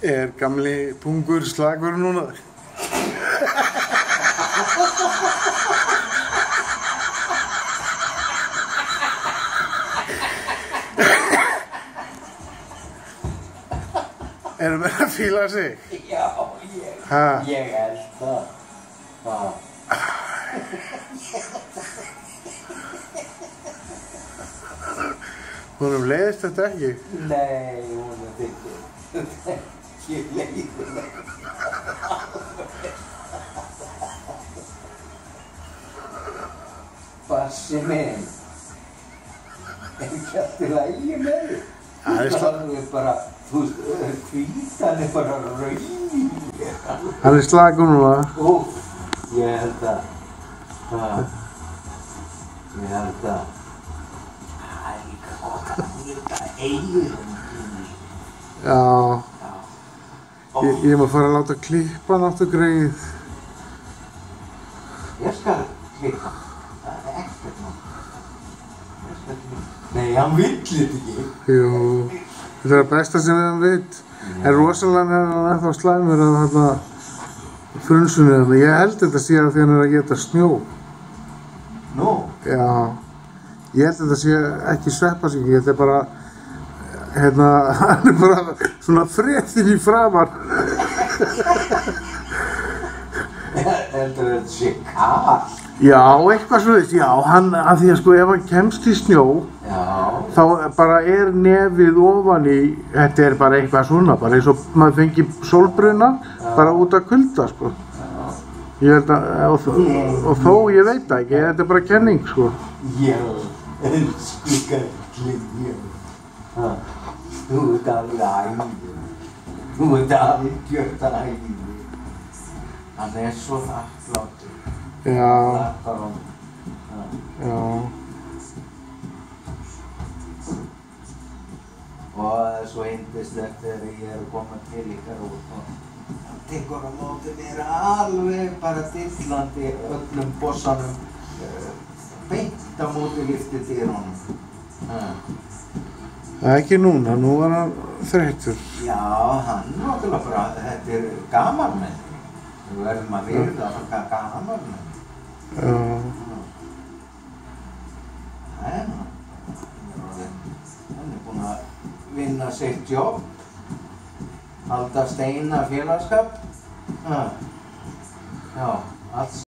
Gamli pungur slagur núna? Menn að fíla sig? Já, ég held það. Honum leiðist þetta ekki? Nei, honum þykir ekki leiðilegt. Bassi minn, ekki allt í lagi með þig? Það er bara, þú veist, hvítan bara rauð. Hann slagur núna? Úff, ég held að. Ég held að. Það er líka gott að nýta eyrun. Já. Ég má fara að láta klippa hann aftur greið. Ég skal klippa. Það er ekkert mál. Ég skal klippa. Nei, hann vill þetta ekki. Jú. Þetta er það besta sem við hann vill. En rosalega er hann ennþá slæmur af þarna frunsunni þarna. Ég held þetta sé að því hann er að geta snjó. Nú? Já. Ég held þetta sé ekki sveppasýki. Þetta er bara, hann er bara svona fréttin í framar. Heldur þetta sé kalt? Já, eitthvað svoleiðis. Já, af því að sko ef hann kemst í snjó, þá bara er nefið ofan í, þetta er bara eitthvað svona, bara eins og maður fengi sólbruna, bara út af kulda, sko. Ég held að, og þó ég veit það ekki, þetta er bara kenning, sko. Já, elsku kallinn, já. Þú ert alveg æður. Þú ert algjört æður. Hann er svo þakkláttur. Já. Þakkar honum. Já. Og það er svo yndislegt þegar ég er að koma til ykkar út og hann tekur á móti mér alveg bara dillandi öllum bossanum beint á móti lyftidyrunum. Það er ekki núna, nú var hann þreyttur. Já, hann náttúrulega bara, þetta er gamalmenn. Við verðum að virða það gamalmenn. Já. Það er hann. Hann er búinn að vinna sitt jobb. Halda steina félagskap. Já, allt